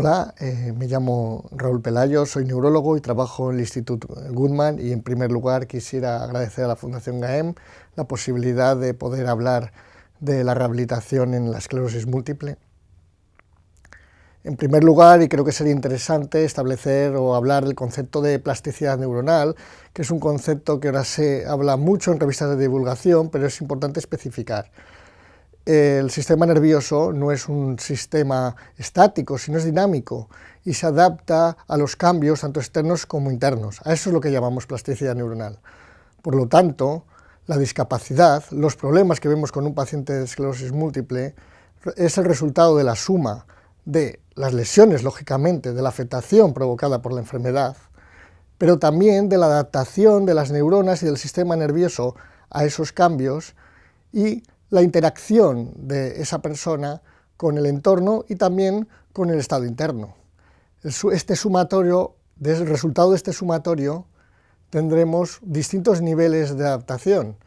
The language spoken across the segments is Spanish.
Hola, me llamo Raúl Pelayo, soy neurólogo y trabajo en el Instituto Guttmann, y en primer lugar quisiera agradecer a la Fundación GAEM la posibilidad de poder hablar de la rehabilitación en la esclerosis múltiple. En primer lugar, y creo que sería interesante establecer o hablar del concepto de plasticidad neuronal, que es un concepto que ahora se habla mucho en revistas de divulgación, pero es importante especificar. El sistema nervioso no es un sistema estático, sino es dinámico y se adapta a los cambios tanto externos como internos. A eso es lo que llamamos plasticidad neuronal. Por lo tanto, la discapacidad, los problemas que vemos con un paciente de esclerosis múltiple, es el resultado de la suma de las lesiones, lógicamente, de la afectación provocada por la enfermedad, pero también de la adaptación de las neuronas y del sistema nervioso a esos cambios y la interacción de esa persona con el entorno y también con el estado interno. El resultado de este sumatorio tendremos distintos niveles de adaptación.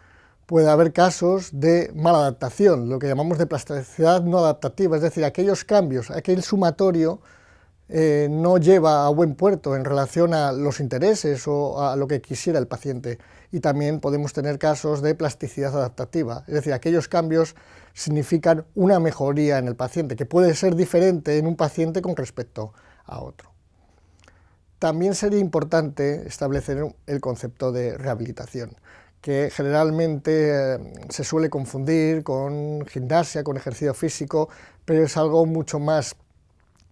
Puede haber casos de mala adaptación, lo que llamamos de plasticidad no adaptativa, es decir, aquellos cambios, aquel sumatorio no lleva a buen puerto en relación a los intereses o a lo que quisiera el paciente. Y también podemos tener casos de plasticidad adaptativa, es decir, aquellos cambios significan una mejoría en el paciente, que puede ser diferente en un paciente con respecto a otro. También sería importante establecer el concepto de rehabilitación, que generalmente se suele confundir con gimnasia, con ejercicio físico, pero es algo mucho más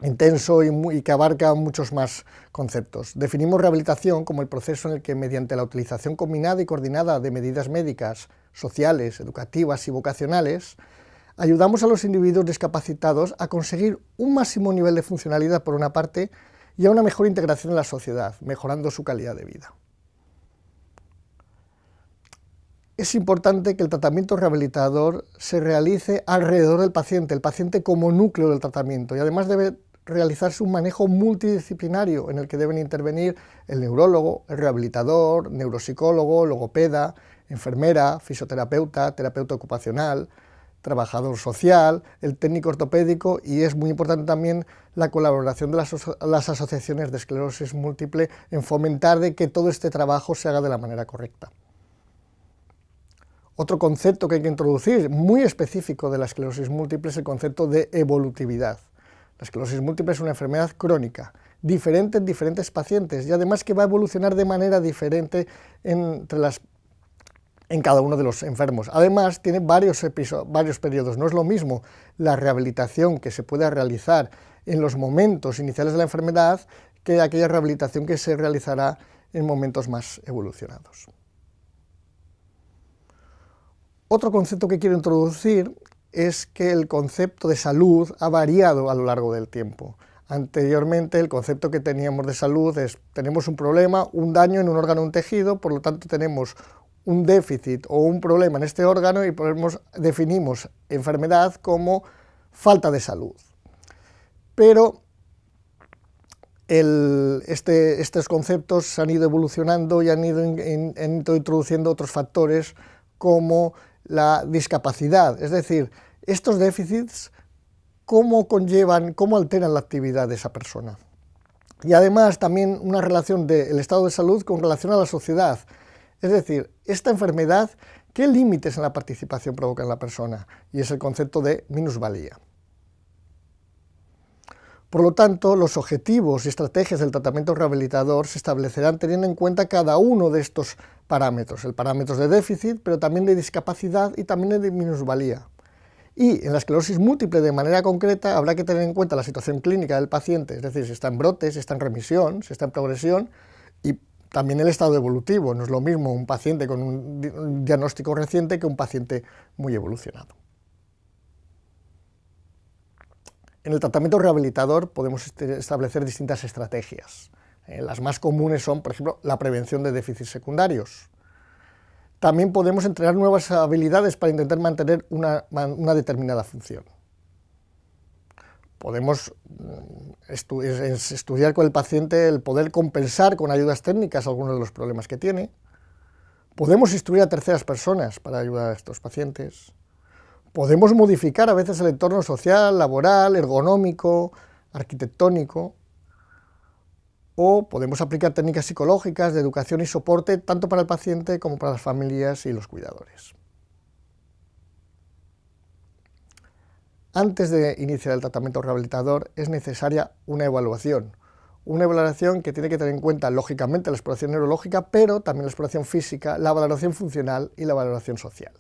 intenso y que abarca muchos más conceptos. Definimos rehabilitación como el proceso en el que, mediante la utilización combinada y coordinada de medidas médicas, sociales, educativas y vocacionales, ayudamos a los individuos discapacitados a conseguir un máximo nivel de funcionalidad por una parte y a una mejor integración en la sociedad, mejorando su calidad de vida. Es importante que el tratamiento rehabilitador se realice alrededor del paciente, el paciente como núcleo del tratamiento, y además debe realizarse un manejo multidisciplinario en el que deben intervenir el neurólogo, el rehabilitador, neuropsicólogo, logopeda, enfermera, fisioterapeuta, terapeuta ocupacional, trabajador social, el técnico ortopédico, y es muy importante también la colaboración de las asociaciones de esclerosis múltiple en fomentar de que todo este trabajo se haga de la manera correcta. Otro concepto que hay que introducir, muy específico de la esclerosis múltiple, es el concepto de evolutividad. La esclerosis múltiple es una enfermedad crónica, diferente en diferentes pacientes, y además que va a evolucionar de manera diferente en cada uno de los enfermos. Además, tiene varios periodos. No es lo mismo la rehabilitación que se pueda realizar en los momentos iniciales de la enfermedad que aquella rehabilitación que se realizará en momentos más evolucionados. Otro concepto que quiero introducir es que el concepto de salud ha variado a lo largo del tiempo. Anteriormente el concepto que teníamos de salud es: tenemos un problema, un daño en un órgano o un tejido, por lo tanto tenemos un déficit o un problema en este órgano y definimos enfermedad como falta de salud. Pero estos conceptos se han ido evolucionando y han ido introduciendo otros factores como la discapacidad, es decir, estos déficits, cómo alteran la actividad de esa persona. Y además también una relación del estado de salud con relación a la sociedad, es decir, esta enfermedad, ¿qué límites en la participación provoca en la persona? Y es el concepto de minusvalía. Por lo tanto, los objetivos y estrategias del tratamiento rehabilitador se establecerán teniendo en cuenta cada uno de estos parámetros, el parámetro de déficit, pero también de discapacidad y también de minusvalía. Y en la esclerosis múltiple, de manera concreta, habrá que tener en cuenta la situación clínica del paciente, es decir, si está en brote, si está en remisión, si está en progresión, y también el estado evolutivo. No es lo mismo un paciente con un diagnóstico reciente que un paciente muy evolucionado. En el tratamiento rehabilitador podemos establecer distintas estrategias. Las más comunes son, por ejemplo, la prevención de déficits secundarios. También podemos entrenar nuevas habilidades para intentar mantener una determinada función. Podemos estudiar con el paciente el poder compensar con ayudas técnicas algunos de los problemas que tiene. Podemos instruir a terceras personas para ayudar a estos pacientes. Podemos modificar a veces el entorno social, laboral, ergonómico, arquitectónico, o podemos aplicar técnicas psicológicas de educación y soporte tanto para el paciente como para las familias y los cuidadores. Antes de iniciar el tratamiento rehabilitador es necesaria una evaluación que tiene que tener en cuenta, lógicamente, la exploración neurológica, pero también la exploración física, la valoración funcional y la valoración social.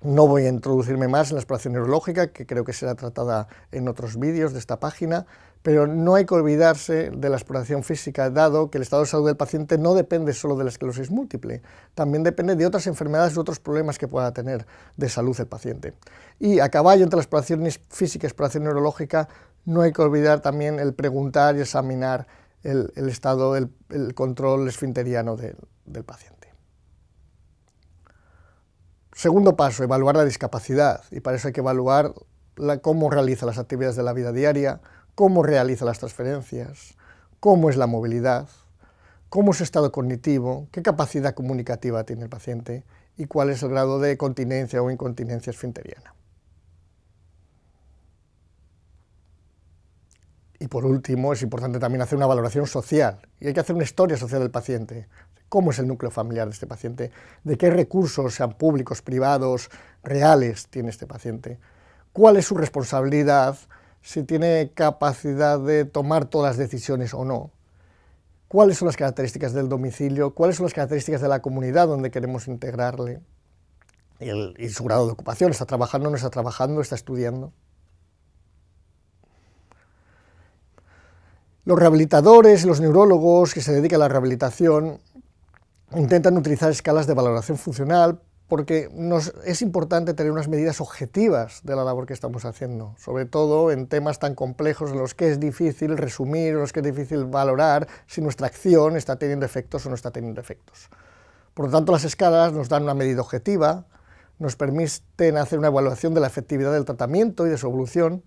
No voy a introducirme más en la exploración neurológica, que creo que será tratada en otros vídeos de esta página, pero no hay que olvidarse de la exploración física, dado que el estado de salud del paciente no depende solo de la esclerosis múltiple, también depende de otras enfermedades y otros problemas que pueda tener de salud el paciente. Y a caballo entre la exploración física y la exploración neurológica, no hay que olvidar también el preguntar y examinar el estado, el control esfinteriano del paciente. Segundo paso, evaluar la discapacidad, y para eso hay que evaluar cómo realiza las actividades de la vida diaria, cómo realiza las transferencias, cómo es la movilidad, cómo es su estado cognitivo, qué capacidad comunicativa tiene el paciente y cuál es el grado de continencia o incontinencia esfinteriana. Y por último, es importante también hacer una valoración social, y hay que hacer una historia social del paciente. ¿Cómo es el núcleo familiar de este paciente? ¿De qué recursos, sean públicos, privados, reales, tiene este paciente? ¿Cuál es su responsabilidad? Si tiene capacidad de tomar todas las decisiones o no. ¿Cuáles son las características del domicilio? ¿Cuáles son las características de la comunidad donde queremos integrarle? Y su grado de ocupación, ¿está trabajando, no está trabajando, está estudiando? Los rehabilitadores y los neurólogos que se dedican a la rehabilitación intentan utilizar escalas de valoración funcional porque es importante tener unas medidas objetivas de la labor que estamos haciendo, sobre todo en temas tan complejos en los que es difícil resumir, en los que es difícil valorar si nuestra acción está teniendo efectos o no está teniendo efectos. Por lo tanto, las escalas nos dan una medida objetiva, nos permiten hacer una evaluación de la efectividad del tratamiento y de su evolución,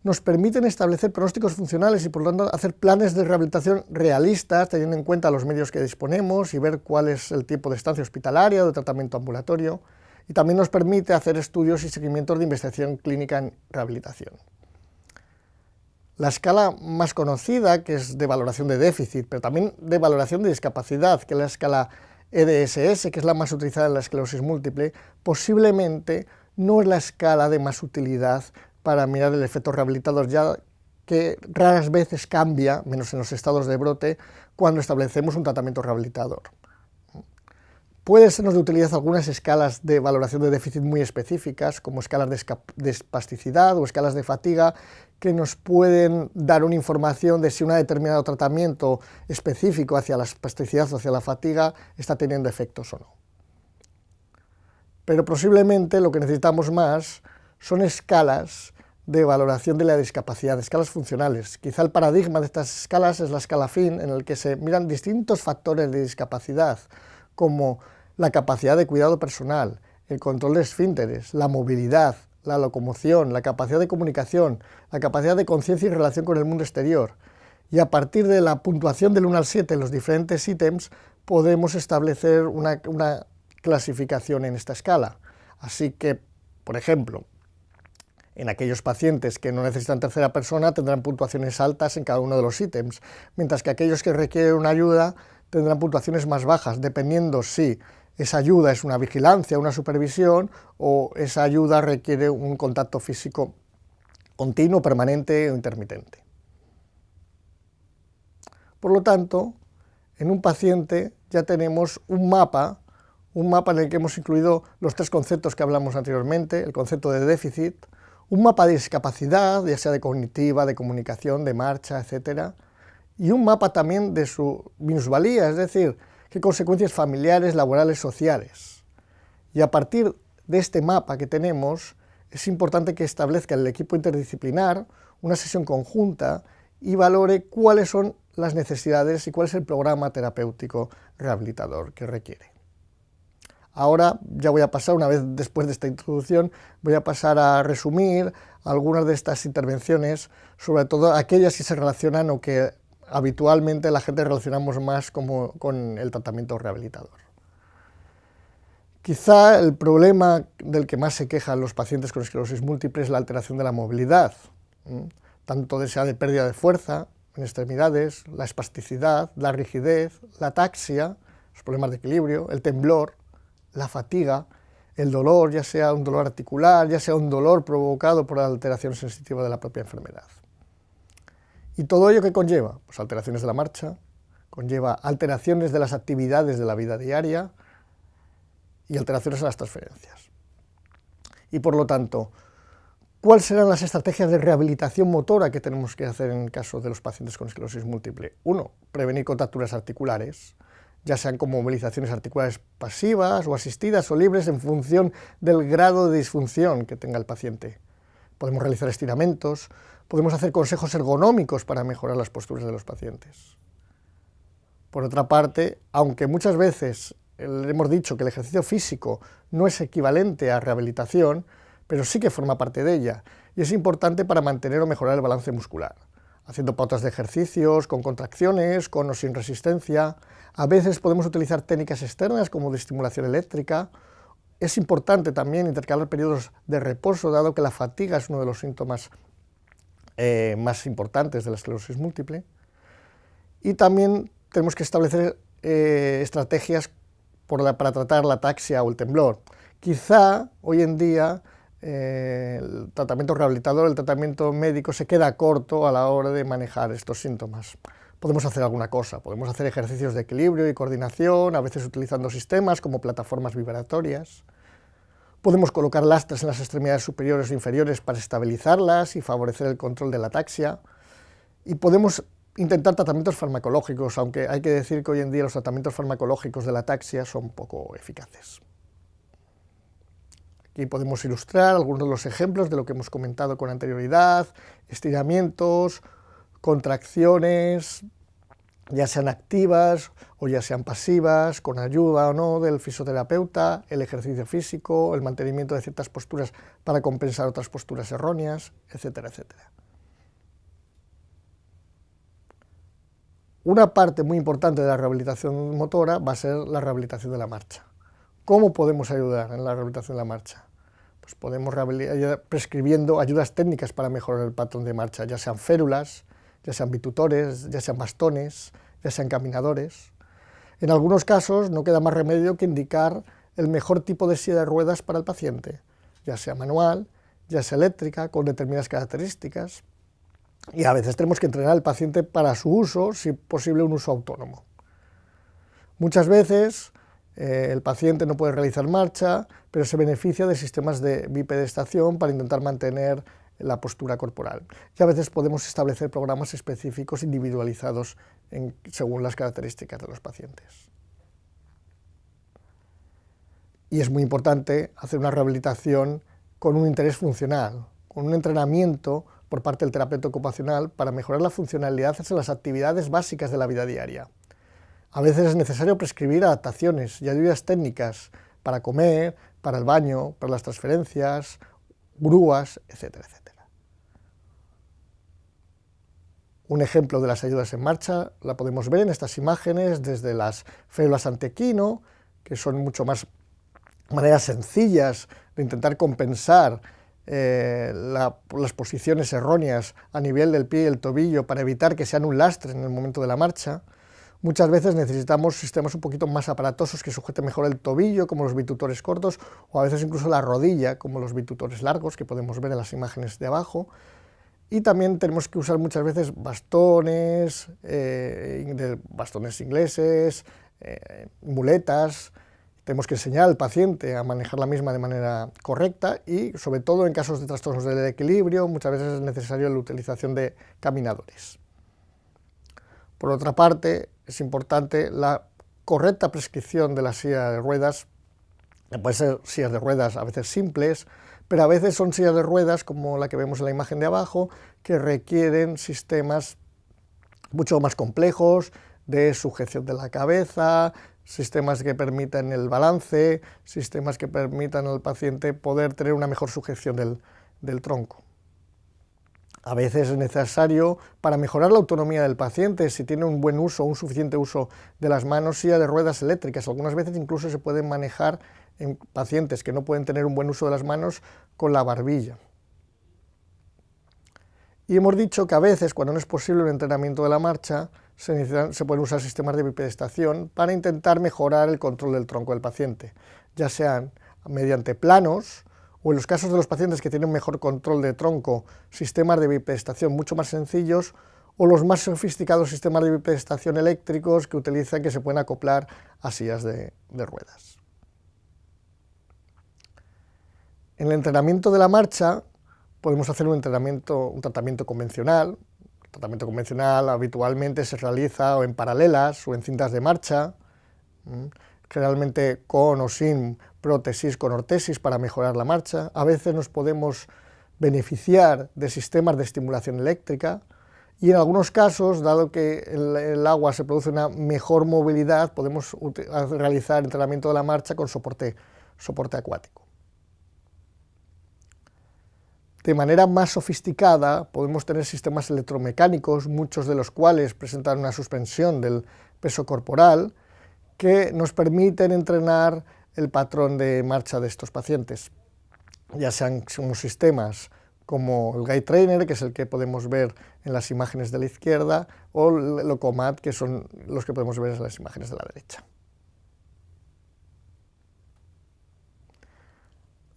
nos permiten establecer pronósticos funcionales y por lo tanto hacer planes de rehabilitación realistas teniendo en cuenta los medios que disponemos y ver cuál es el tiempo de estancia hospitalaria o de tratamiento ambulatorio, y también nos permite hacer estudios y seguimientos de investigación clínica en rehabilitación. La escala más conocida, que es de valoración de déficit, pero también de valoración de discapacidad, que es la escala EDSS, que es la más utilizada en la esclerosis múltiple, posiblemente no es la escala de más utilidad para mirar el efecto rehabilitador, ya que raras veces cambia, menos en los estados de brote, cuando establecemos un tratamiento rehabilitador. Pueden sernos de utilidad algunas escalas de valoración de déficit muy específicas, como escalas de espasticidad o escalas de fatiga, que nos pueden dar una información de si un determinado tratamiento específico hacia la espasticidad o hacia la fatiga está teniendo efectos o no. Pero posiblemente lo que necesitamos más son escalas de valoración de la discapacidad, escalas funcionales. Quizá el paradigma de estas escalas es la escala FIN, en el que se miran distintos factores de discapacidad, como la capacidad de cuidado personal, el control de esfínteres, la movilidad, la locomoción, la capacidad de comunicación, la capacidad de conciencia y relación con el mundo exterior. Y a partir de la puntuación del 1 al 7 en los diferentes ítems, podemos establecer una clasificación en esta escala. Así que, por ejemplo, en aquellos pacientes que no necesitan tercera persona tendrán puntuaciones altas en cada uno de los ítems, mientras que aquellos que requieren una ayuda tendrán puntuaciones más bajas, dependiendo si esa ayuda es una vigilancia, una supervisión, o esa ayuda requiere un contacto físico continuo, permanente o intermitente. Por lo tanto, en un paciente ya tenemos un mapa en el que hemos incluido los tres conceptos que hablamos anteriormente, el concepto de déficit, un mapa de discapacidad, ya sea de cognitiva, de comunicación, de marcha, etc. Y un mapa también de su minusvalía, es decir, qué consecuencias familiares, laborales, sociales. Y a partir de este mapa que tenemos, es importante que establezca el equipo interdisciplinar una sesión conjunta y valore cuáles son las necesidades y cuál es el programa terapéutico rehabilitador que requiere. Ahora ya voy a pasar, una vez después de esta introducción, voy a pasar a resumir algunas de estas intervenciones, sobre todo aquellas que se relacionan o que habitualmente la gente relacionamos más con el tratamiento rehabilitador. Quizá el problema del que más se quejan los pacientes con esclerosis múltiple es la alteración de la movilidad, tanto sea de pérdida de fuerza en extremidades, la espasticidad, la rigidez, la ataxia, los problemas de equilibrio, el temblor, la fatiga, el dolor, ya sea un dolor articular, ya sea un dolor provocado por la alteración sensitiva de la propia enfermedad. ¿Y todo ello qué conlleva? Pues alteraciones de la marcha, conlleva alteraciones de las actividades de la vida diaria y alteraciones en las transferencias. Y por lo tanto, ¿cuáles serán las estrategias de rehabilitación motora que tenemos que hacer en el caso de los pacientes con esclerosis múltiple? 1. Prevenir contracturas articulares, ya sean con movilizaciones articulares pasivas o asistidas o libres en función del grado de disfunción que tenga el paciente. Podemos realizar estiramientos, podemos hacer consejos ergonómicos para mejorar las posturas de los pacientes. Por otra parte, aunque muchas veces hemos dicho que el ejercicio físico no es equivalente a rehabilitación, pero sí que forma parte de ella, y es importante para mantener o mejorar el balance muscular, haciendo pautas de ejercicios, con contracciones, con o sin resistencia. A veces podemos utilizar técnicas externas como de estimulación eléctrica. Es importante también intercalar periodos de reposo, dado que la fatiga es uno de los síntomas más importantes de la esclerosis múltiple. Y también tenemos que establecer estrategias para tratar la ataxia o el temblor. Quizá hoy en día el tratamiento rehabilitador, el tratamiento médico se queda corto a la hora de manejar estos síntomas. Podemos hacer alguna cosa, podemos hacer ejercicios de equilibrio y coordinación, a veces utilizando sistemas como plataformas vibratorias. Podemos colocar lastres en las extremidades superiores o inferiores para estabilizarlas y favorecer el control de la ataxia. Y podemos intentar tratamientos farmacológicos, aunque hay que decir que hoy en día los tratamientos farmacológicos de la ataxia son poco eficaces. Aquí podemos ilustrar algunos de los ejemplos de lo que hemos comentado con anterioridad: estiramientos, contracciones, ya sean activas o ya sean pasivas, con ayuda o no del fisioterapeuta, el ejercicio físico, el mantenimiento de ciertas posturas para compensar otras posturas erróneas, etcétera, etcétera. Una parte muy importante de la rehabilitación motora va a ser la rehabilitación de la marcha. ¿Cómo podemos ayudar en la rehabilitación de la marcha? Pues podemos prescribiendo ayudas técnicas para mejorar el patrón de marcha, ya sean férulas, ya sean bitutores, ya sean bastones, ya sean caminadores. En algunos casos no queda más remedio que indicar el mejor tipo de silla de ruedas para el paciente, ya sea manual, ya sea eléctrica, con determinadas características. Y a veces tenemos que entrenar al paciente para su uso, si posible un uso autónomo. Muchas veces el paciente no puede realizar marcha, pero se beneficia de sistemas de bipedestación para intentar mantener la postura corporal. Y a veces podemos establecer programas específicos individualizados según las características de los pacientes. Y es muy importante hacer una rehabilitación con un interés funcional, con un entrenamiento por parte del terapeuta ocupacional para mejorar la funcionalidad en las actividades básicas de la vida diaria. A veces es necesario prescribir adaptaciones y ayudas técnicas para comer, para el baño, para las transferencias, grúas, etcétera, etcétera. Un ejemplo de las ayudas en marcha la podemos ver en estas imágenes, desde las férulas antequino, que son mucho más maneras sencillas de intentar compensar las posiciones erróneas a nivel del pie y el tobillo para evitar que sean un lastre en el momento de la marcha. Muchas veces necesitamos sistemas un poquito más aparatosos que sujeten mejor el tobillo, como los bitutores cortos, o a veces incluso la rodilla, como los bitutores largos, que podemos ver en las imágenes de abajo. Y también tenemos que usar muchas veces bastones, bastones ingleses, muletas. Tenemos que enseñar al paciente a manejar la misma de manera correcta y, sobre todo, en casos de trastornos del equilibrio, muchas veces es necesario la utilización de caminadores. Por otra parte, es importante la correcta prescripción de la silla de ruedas. Pueden ser sillas de ruedas a veces simples, pero a veces son sillas de ruedas, como la que vemos en la imagen de abajo, que requieren sistemas mucho más complejos de sujeción de la cabeza, sistemas que permitan el balance, sistemas que permitan al paciente poder tener una mejor sujeción del tronco. A veces es necesario, para mejorar la autonomía del paciente, si tiene un buen uso, un suficiente uso de las manos, silla de ruedas eléctricas. Algunas veces incluso se pueden manejar en pacientes que no pueden tener un buen uso de las manos con la barbilla. Y hemos dicho que a veces, cuando no es posible un entrenamiento de la marcha, se pueden usar sistemas de bipedestación para intentar mejorar el control del tronco del paciente, ya sean mediante planos, o en los casos de los pacientes que tienen mejor control de tronco, sistemas de bipedestación mucho más sencillos, o los más sofisticados sistemas de bipedestación eléctricos que se pueden acoplar a sillas de ruedas. En el entrenamiento de la marcha podemos hacer un tratamiento convencional. El tratamiento convencional habitualmente se realiza o en paralelas o en cintas de marcha, generalmente con o sin prótesis, con ortesis para mejorar la marcha. A veces nos podemos beneficiar de sistemas de estimulación eléctrica y en algunos casos, dado que el agua se produce una mejor movilidad, podemos realizar entrenamiento de la marcha con soporte acuático. De manera más sofisticada podemos tener sistemas electromecánicos, muchos de los cuales presentan una suspensión del peso corporal, que nos permiten entrenar el patrón de marcha de estos pacientes, ya sean sistemas como el Gait Trainer, que es el que podemos ver en las imágenes de la izquierda, o el Locomat, que son los que podemos ver en las imágenes de la derecha.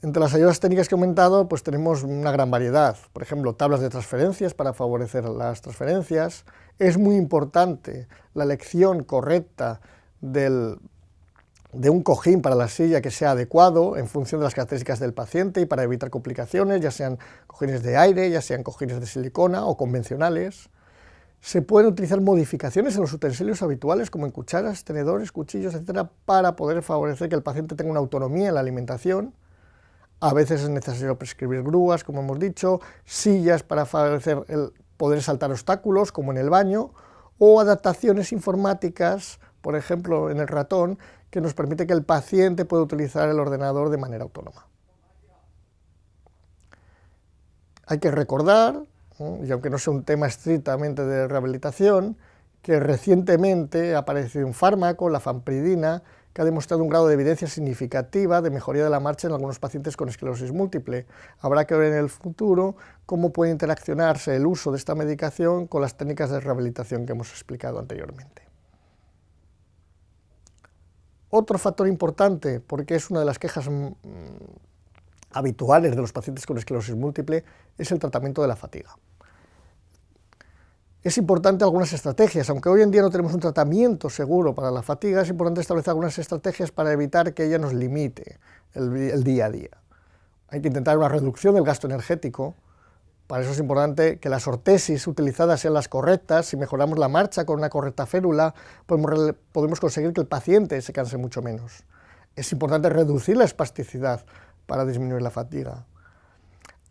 Entre las ayudas técnicas que he comentado, pues tenemos una gran variedad. Por ejemplo, tablas de transferencias para favorecer las transferencias. Es muy importante la elección correcta de un cojín para la silla que sea adecuado en función de las características del paciente y para evitar complicaciones, ya sean cojines de aire, ya sean cojines de silicona o convencionales. Se pueden utilizar modificaciones en los utensilios habituales, como en cucharas, tenedores, cuchillos, etcétera, para poder favorecer que el paciente tenga una autonomía en la alimentación. A veces es necesario prescribir grúas, como hemos dicho, sillas para favorecer el poder saltar obstáculos, como en el baño, o adaptaciones informáticas, por ejemplo, en el ratón, que nos permite que el paciente pueda utilizar el ordenador de manera autónoma. Hay que recordar, y aunque no sea un tema estrictamente de rehabilitación, que recientemente ha aparecido un fármaco, la fanpridina, que ha demostrado un grado de evidencia significativa de mejoría de la marcha en algunos pacientes con esclerosis múltiple. Habrá que ver en el futuro cómo puede interaccionarse el uso de esta medicación con las técnicas de rehabilitación que hemos explicado anteriormente. Otro factor importante, porque es una de las quejas habituales de los pacientes con esclerosis múltiple, es el tratamiento de la fatiga. Es importante algunas estrategias, aunque hoy en día no tenemos un tratamiento seguro para la fatiga, es importante establecer algunas estrategias para evitar que ella nos limite el día a día. Hay que intentar una reducción del gasto energético. Para eso es importante que las ortesis utilizadas sean las correctas. Si mejoramos la marcha con una correcta férula, podemos conseguir que el paciente se canse mucho menos. Es importante reducir la espasticidad para disminuir la fatiga.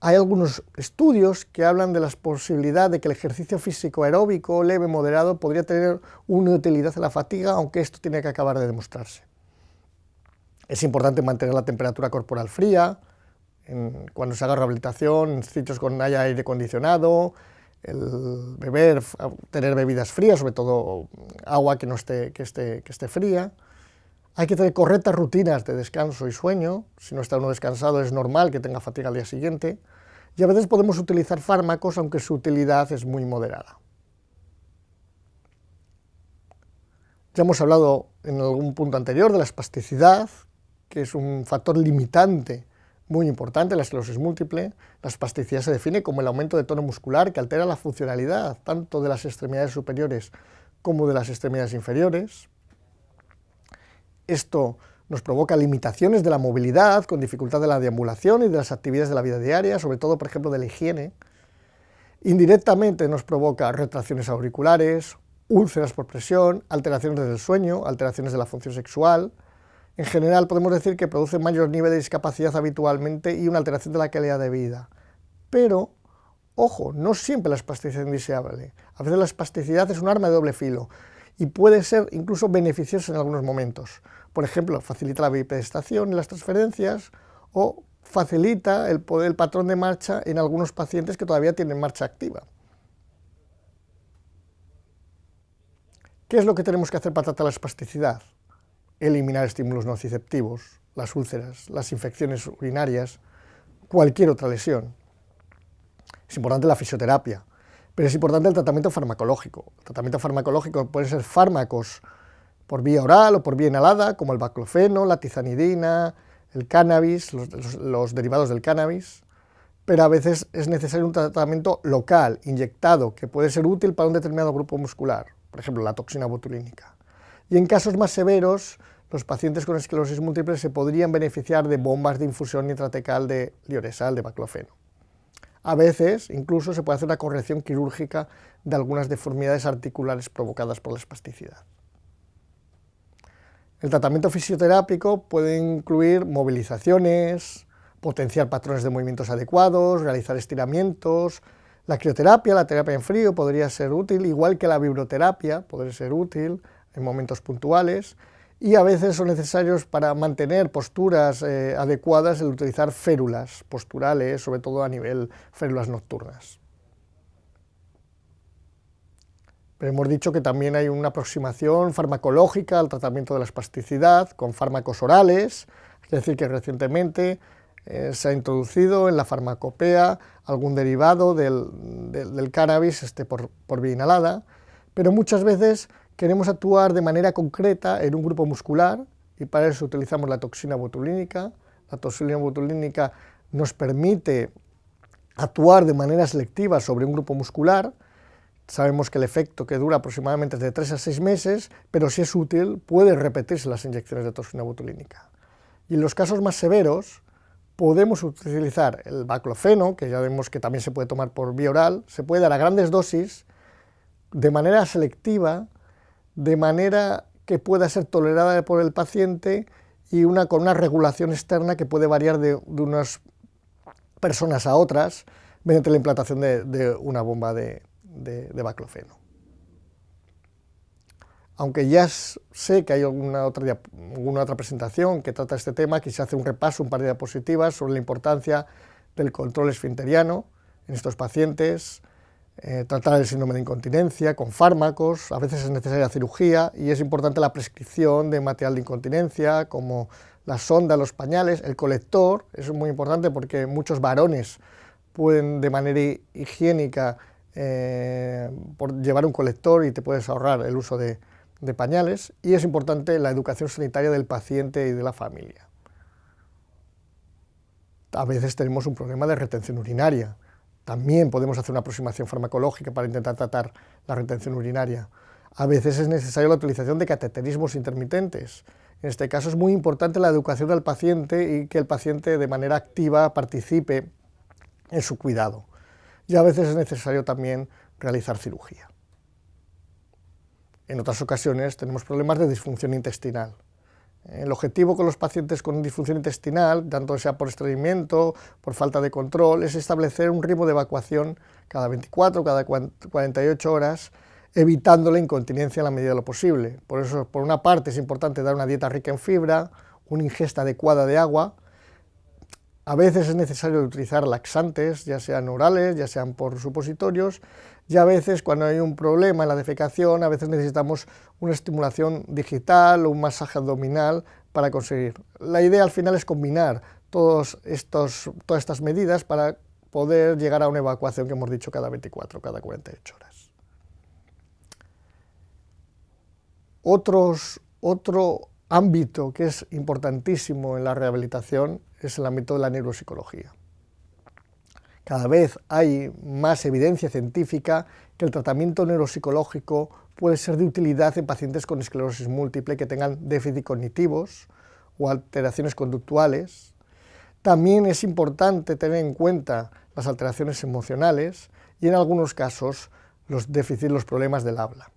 Hay algunos estudios que hablan de la posibilidad de que el ejercicio físico aeróbico leve moderado podría tener una utilidad en la fatiga, aunque esto tiene que acabar de demostrarse. Es importante mantener la temperatura corporal fría, cuando se haga rehabilitación, en sitios con haya aire acondicionado, tener bebidas frías, sobre todo agua que esté fría. Hay que tener correctas rutinas de descanso y sueño. Si no está uno descansado es normal que tenga fatiga al día siguiente. Y a veces podemos utilizar fármacos, aunque su utilidad es muy moderada. Ya hemos hablado en algún punto anterior de la espasticidad, que es un factor limitante muy importante en la esclerosis múltiple. La espasticidad se define como el aumento de tono muscular que altera la funcionalidad tanto de las extremidades superiores como de las extremidades inferiores. Esto nos provoca limitaciones de la movilidad, con dificultad de la deambulación y de las actividades de la vida diaria, sobre todo, por ejemplo, de la higiene. Indirectamente nos provoca retracciones auriculares, úlceras por presión, alteraciones del sueño, alteraciones de la función sexual. En general podemos decir que produce mayor nivel de discapacidad habitualmente y una alteración de la calidad de vida. Pero, ojo, no siempre la espasticidad es indeseable. A veces la espasticidad es un arma de doble filo y puede ser incluso beneficiosa en algunos momentos. Por ejemplo, facilita la bipedestación y las transferencias o facilita el patrón de marcha en algunos pacientes que todavía tienen marcha activa. ¿Qué es lo que tenemos que hacer para tratar la espasticidad? Eliminar estímulos nociceptivos, las úlceras, las infecciones urinarias, cualquier otra lesión. Es importante la fisioterapia, pero es importante el tratamiento farmacológico. El tratamiento farmacológico puede ser fármacos por vía oral o por vía inhalada, como el baclofeno, la tizanidina, el cannabis, los derivados del cannabis, pero a veces es necesario un tratamiento local, inyectado, que puede ser útil para un determinado grupo muscular, por ejemplo, la toxina botulínica. Y en casos más severos, los pacientes con esclerosis múltiple se podrían beneficiar de bombas de infusión intratecal de lioresal, de baclofeno. A veces, incluso, se puede hacer una corrección quirúrgica de algunas deformidades articulares provocadas por la espasticidad. El tratamiento fisioterápico puede incluir movilizaciones, potenciar patrones de movimientos adecuados, realizar estiramientos. La crioterapia, la terapia en frío, podría ser útil, igual que la vibroterapia, podría ser útil en momentos puntuales, y a veces son necesarios para mantener posturas adecuadas el utilizar férulas posturales, sobre todo a nivel férulas nocturnas. Pero hemos dicho que también hay una aproximación farmacológica al tratamiento de la espasticidad con fármacos orales, es decir, que recientemente se ha introducido en la farmacopea algún derivado del cannabis por vía inhalada, pero muchas veces queremos actuar de manera concreta en un grupo muscular y para eso utilizamos la toxina botulínica. La toxina botulínica nos permite actuar de manera selectiva sobre un grupo muscular. Sabemos que el efecto que dura aproximadamente de 3 a 6 meses, pero si es útil puede repetirse las inyecciones de toxina botulínica. Y en los casos más severos podemos utilizar el baclofeno, que ya vemos que también se puede tomar por vía oral, se puede dar a grandes dosis, de manera selectiva, de manera que pueda ser tolerada por el paciente y con una regulación externa que puede variar de unas personas a otras mediante la implantación de una bomba de baclofeno. Aunque ya sé que hay alguna otra presentación que trata este tema, quise hacer un repaso, un par de diapositivas sobre la importancia del control esfinteriano en estos pacientes, tratar el síndrome de incontinencia con fármacos, a veces es necesaria cirugía y es importante la prescripción de material de incontinencia como la sonda, los pañales, el colector, eso es muy importante porque muchos varones pueden de manera higiénica por llevar un colector y te puedes ahorrar el uso de pañales, y es importante la educación sanitaria del paciente y de la familia. A veces tenemos un problema de retención urinaria. También podemos hacer una aproximación farmacológica para intentar tratar la retención urinaria. A veces es necesaria la utilización de cateterismos intermitentes. En este caso es muy importante la educación del paciente y que el paciente de manera activa participe en su cuidado. Y a veces es necesario también realizar cirugía. En otras ocasiones tenemos problemas de disfunción intestinal. El objetivo con los pacientes con disfunción intestinal, tanto sea por estreñimiento, por falta de control, es establecer un ritmo de evacuación cada 24, cada 48 horas, evitando la incontinencia en la medida de lo posible. Por eso, por una parte, es importante dar una dieta rica en fibra, una ingesta adecuada de agua. A veces es necesario utilizar laxantes, ya sean orales, ya sean por supositorios, y a veces cuando hay un problema en la defecación, a veces necesitamos una estimulación digital o un masaje abdominal para conseguir. La idea al final es combinar todas estas medidas para poder llegar a una evacuación que hemos dicho cada 24, cada 48 horas. Otro ámbito que es importantísimo en la rehabilitación es el ámbito de la neuropsicología. Cada vez hay más evidencia científica que el tratamiento neuropsicológico puede ser de utilidad en pacientes con esclerosis múltiple que tengan déficit cognitivos o alteraciones conductuales. También es importante tener en cuenta las alteraciones emocionales y en algunos casos los déficits, los problemas del habla.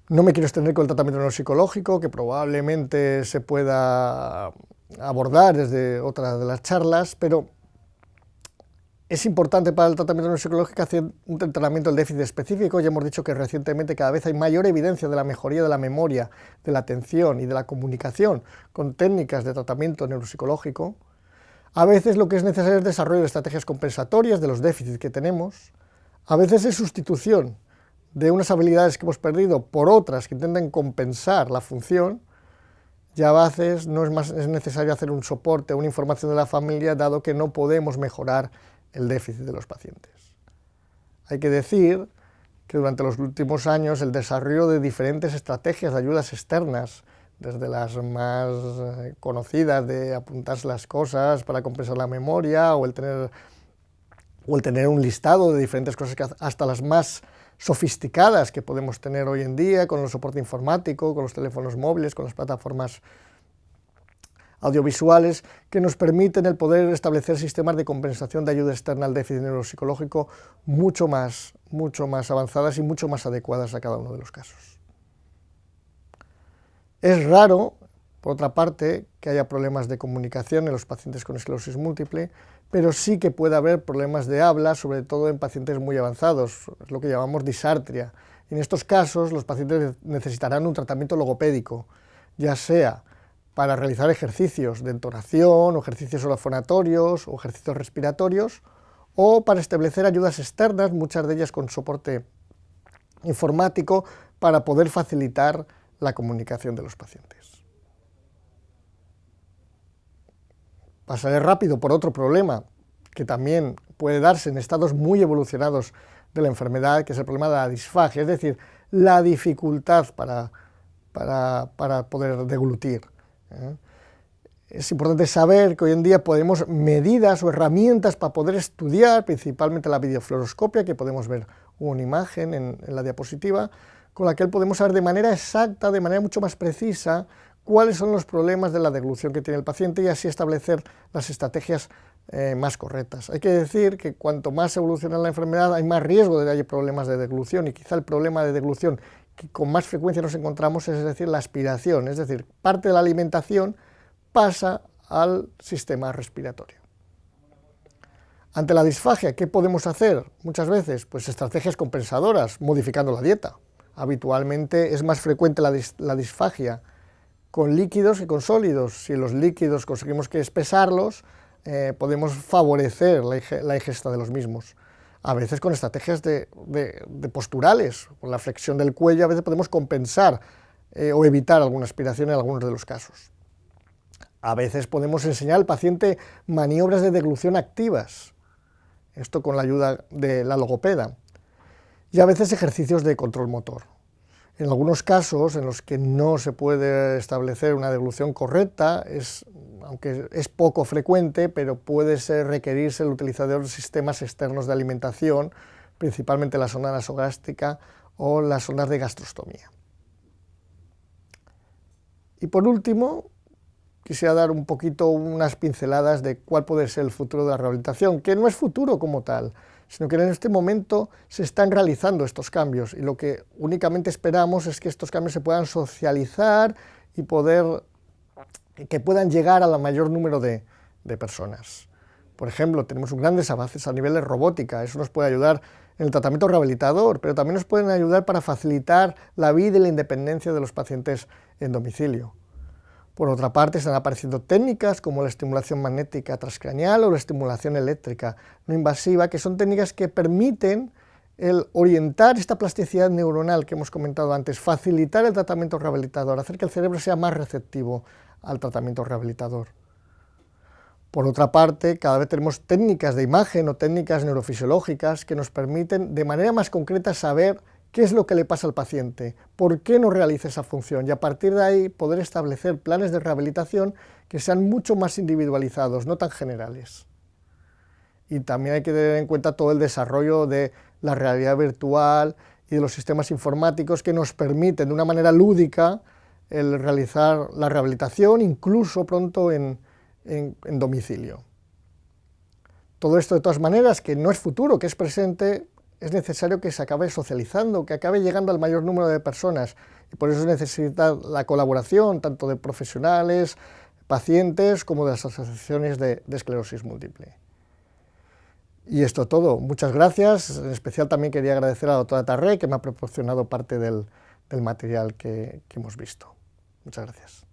No me quiero extender con el tratamiento neuropsicológico, que probablemente se pueda abordar desde otra de las charlas, pero Es importante para el tratamiento neuropsicológico hacer un tratamiento del déficit específico. Ya hemos dicho que recientemente cada vez hay mayor evidencia de la mejoría de la memoria, de la atención y de la comunicación con técnicas de tratamiento neuropsicológico. A veces lo que es necesario es desarrollo de estrategias compensatorias de los déficits que tenemos. A veces es sustitución de unas habilidades que hemos perdido por otras que intenten compensar la función. Y a veces no es necesario hacer un soporte o una información de la familia, dado que no podemos mejorar el déficit de los pacientes. Hay que decir que durante los últimos años el desarrollo de diferentes estrategias de ayudas externas, desde las más conocidas de apuntarse las cosas para compensar la memoria, o el tener un listado de diferentes cosas, hasta las más sofisticadas que podemos tener hoy en día, con el soporte informático, con los teléfonos móviles, con las plataformas audiovisuales, que nos permiten el poder establecer sistemas de compensación de ayuda externa al déficit neuropsicológico mucho más avanzadas y mucho más adecuadas a cada uno de los casos. Es raro, por otra parte, que haya problemas de comunicación en los pacientes con esclerosis múltiple, pero sí que puede haber problemas de habla, sobre todo en pacientes muy avanzados, es lo que llamamos disartria. En estos casos, los pacientes necesitarán un tratamiento logopédico, ya sea para realizar ejercicios de entonación, o ejercicios orofonatorios, o ejercicios respiratorios, o para establecer ayudas externas, muchas de ellas con soporte informático, para poder facilitar la comunicación de los pacientes. Pasaré rápido por otro problema que también puede darse en estados muy evolucionados de la enfermedad, que es el problema de la disfagia, es decir, la dificultad para poder deglutir. Es importante saber que hoy en día podemos medidas o herramientas para poder estudiar, principalmente la videofluoroscopia, que podemos ver una imagen en la diapositiva, con la que podemos saber de manera exacta, de manera mucho más precisa, cuáles son los problemas de la deglución que tiene el paciente y así establecer las estrategias más correctas. Hay que decir que cuanto más evoluciona la enfermedad hay más riesgo de que haya problemas de deglución, y quizá el problema de deglución que con más frecuencia nos encontramos es decir, la aspiración, es decir, parte de la alimentación pasa al sistema respiratorio. Ante la disfagia, ¿qué podemos hacer? Muchas veces, pues estrategias compensadoras, modificando la dieta. Habitualmente es más frecuente la disfagia con líquidos que con sólidos. Si los líquidos conseguimos que espesarlos, podemos favorecer la ingesta de los mismos. A veces con estrategias de posturales, con la flexión del cuello, a veces podemos compensar o evitar alguna aspiración en algunos de los casos. A veces podemos enseñar al paciente maniobras de deglución activas, esto con la ayuda de la logopeda, y a veces ejercicios de control motor. En algunos casos en los que no se puede establecer una deglución correcta, aunque es poco frecuente, pero puede requerirse el utilizador de sistemas externos de alimentación, principalmente la sonda nasogástrica o las sondas de gastrostomía. Y por último, quisiera dar un poquito unas pinceladas de cuál puede ser el futuro de la rehabilitación, que no es futuro como tal, sino que en este momento se están realizando estos cambios y lo que únicamente esperamos es que estos cambios se puedan socializar y que puedan llegar al mayor número de personas. Por ejemplo, tenemos grandes avances a nivel de robótica, eso nos puede ayudar en el tratamiento rehabilitador, pero también nos pueden ayudar para facilitar la vida y la independencia de los pacientes en domicilio. Por otra parte, están apareciendo técnicas como la estimulación magnética transcraneal o la estimulación eléctrica no invasiva, que son técnicas que permiten el orientar esta plasticidad neuronal que hemos comentado antes, facilitar el tratamiento rehabilitador, hacer que el cerebro sea más receptivo al tratamiento rehabilitador. Por otra parte, cada vez tenemos técnicas de imagen o técnicas neurofisiológicas que nos permiten de manera más concreta saber qué es lo que le pasa al paciente, por qué no realiza esa función, y a partir de ahí poder establecer planes de rehabilitación que sean mucho más individualizados, no tan generales. Y también hay que tener en cuenta todo el desarrollo de la realidad virtual y de los sistemas informáticos que nos permiten de una manera lúdica el realizar la rehabilitación, incluso pronto en domicilio. Todo esto de todas maneras, que no es futuro, que es presente, es necesario que se acabe socializando, que acabe llegando al mayor número de personas, y por eso se necesita la colaboración tanto de profesionales, pacientes, como de las asociaciones de esclerosis múltiple. Y esto todo, muchas gracias. En especial también quería agradecer a la doctora Tarré, que me ha proporcionado parte del material que hemos visto. Muchas gracias.